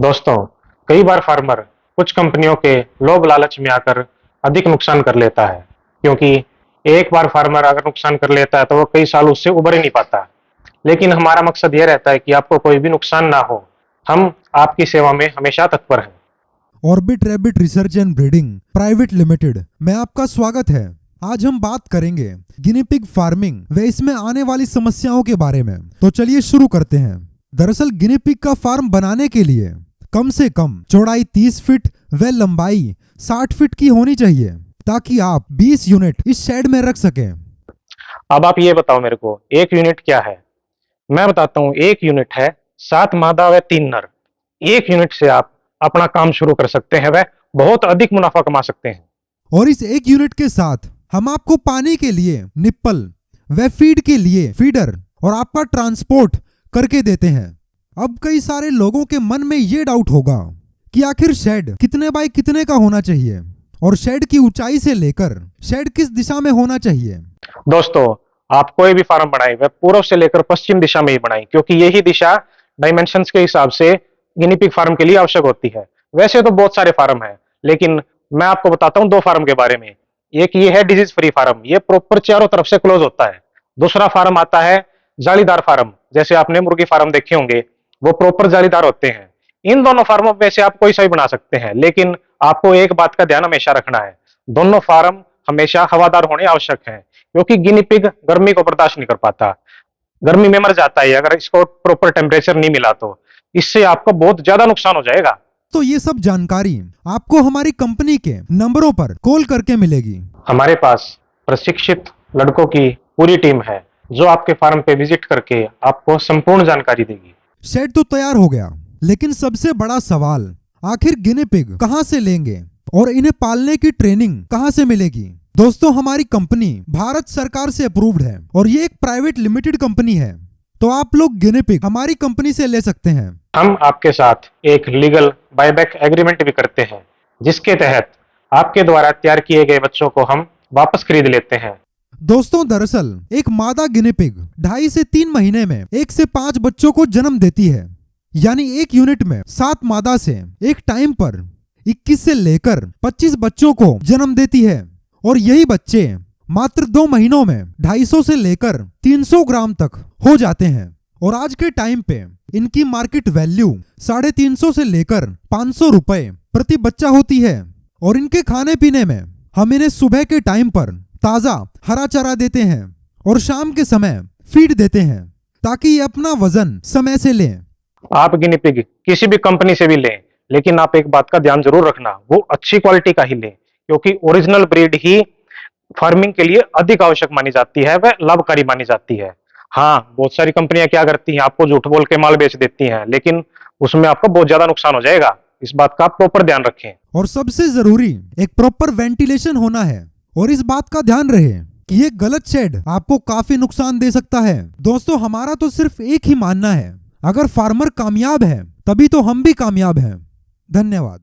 दोस्तों, कई बार फार्मर कुछ कंपनियों के लोभ लालच में आकर अधिक नुकसान कर लेता है, क्योंकि एक बार फार्मर अगर नुकसान कर लेता है तो वो कई साल उससे उबर ही नहीं पाता। लेकिन हमारा मकसद ये रहता है कि आपको कोई भी नुकसान ना हो। हम आपकी सेवा में हमेशा तत्पर हैं। Orbit rabbit research and breeding private limited में आपका स्वागत है। आज हम बात करेंगे गिनी पिग फार्मिंग व इसमें आने वाली समस्याओं के बारे में। तो चलिए शुरू करते हैं। दरअसल गिनी पिग का फार्म बनाने के लिए कम से कम चौड़ाई 30 फीट व लंबाई 60 फीट की होनी चाहिए, ताकि आप 20 यूनिट इस शेड में रख सकें। अब आप ये बताओ मेरे को, एक यूनिट क्या है? मैं बताता हूँ। एक यूनिट है 7 मादा व 3 नर। एक यूनिट से आप अपना काम शुरू कर सकते हैं व बहुत अधिक मुनाफा कमा सकते हैं। और इस एक यूनिट के साथ हम आपको पानी के लिए निप्पल व फीड के लिए फीडर और आपका ट्रांसपोर्ट करके देते हैं। अब कई सारे लोगों के मन में ये डाउट होगा कि आखिर शेड कितने बाय कितने का होना चाहिए और शेड की ऊंचाई से लेकर शेड किस दिशा में होना चाहिए। दोस्तों, आप कोई भी फार्म बनाएं वह पूर्व से लेकर पश्चिम दिशा में ही बनाएं, क्योंकि यही दिशा डायमेंशंस के हिसाब से गिनी पिग फार्म के लिए आवश्यक होती है। वैसे तो बहुत सारे फार्म हैं, लेकिन मैं आपको बताता हूँ 2 फार्म के बारे में। एक ये है डिजीज फ्री फार्म, ये प्रॉपर चारों तरफ से क्लोज होता है। दूसरा फार्म आता है जालीदार फार्म, जैसे आपने मुर्गी फार्म देखे होंगे, वो प्रॉपर जालीदार होते हैं। इन दोनों फार्मों में से आप कोई सा भी बना सकते हैं, लेकिन आपको एक बात का ध्यान हमेशा रखना है, दोनों फार्म हमेशा हवादार होने आवश्यक हैं, क्योंकि गिनी पिग गर्मी को बर्दाश्त नहीं कर पाता, गर्मी में मर जाता है अगर इसको प्रॉपर टेम्परेचर नहीं मिला तो। इससे आपको बहुत ज्यादा नुकसान हो जाएगा। तो ये सब जानकारी आपको हमारी कंपनी के नंबरों पर कॉल करके मिलेगी। हमारे पास प्रशिक्षित लड़कों की पूरी टीम है, जो आपके फार्म पे विजिट करके आपको संपूर्ण जानकारी देगी। शेड तो तैयार हो गया, लेकिन सबसे बड़ा सवाल आखिर गिनी पिग कहां से लेंगे और इन्हें पालने की ट्रेनिंग कहां से मिलेगी। दोस्तों, हमारी कंपनी भारत सरकार से अप्रूव्ड है और ये एक प्राइवेट लिमिटेड कंपनी है, तो आप लोग गिनी पिग हमारी कंपनी से ले सकते हैं। हम आपके साथ एक लीगल बायबैक एग्रीमेंट भी करते हैं, जिसके तहत आपके द्वारा तैयार किए गए बच्चों को हम वापस खरीद लेते हैं। दोस्तों, दरअसल एक मादा गिनी पिग 2.5 से 3 महीने में 1 से 5 बच्चों को जन्म देती है। यानी एक यूनिट में 7 मादा से एक टाइम पर 21 से लेकर 25 बच्चों को जन्म देती है। और यही बच्चे मात्र 2 महीनों में 250 से लेकर 300 ग्राम तक हो जाते हैं। और आज के टाइम पे इनकी मार्केट वैल्यू 350 से लेकर 500 रुपए प्रति बच्चा होती है। और इनके खाने पीने में हम इन्हें सुबह के टाइम पर ताजा हरा चारा देते हैं और शाम के समय फीड देते हैं, ताकि ये अपना वजन समय से लें। आप गिनी पिग किसी भी कंपनी से भी लें, लेकिन आप एक बात का ध्यान जरूर रखना, वो अच्छी क्वालिटी का ही लें, क्योंकि ओरिजिनल ब्रीड ही फार्मिंग के लिए अधिक आवश्यक मानी जाती है, वह लाभकारी मानी जाती है। हाँ, बहुत सारी कंपनियां क्या करती हैं, आपको झूठ बोल के माल बेच देती हैं, लेकिन उसमें आपको बहुत ज्यादा नुकसान हो जाएगा। इस बात का आप प्रॉपर ध्यान रखें। और सबसे जरूरी एक प्रॉपर वेंटिलेशन होना है। और इस बात का ध्यान रहे कि ये गलत शेड आपको काफी नुकसान दे सकता है। दोस्तों, हमारा तो सिर्फ एक ही मानना है, अगर फार्मर कामयाब है तभी तो हम भी कामयाब हैं। धन्यवाद।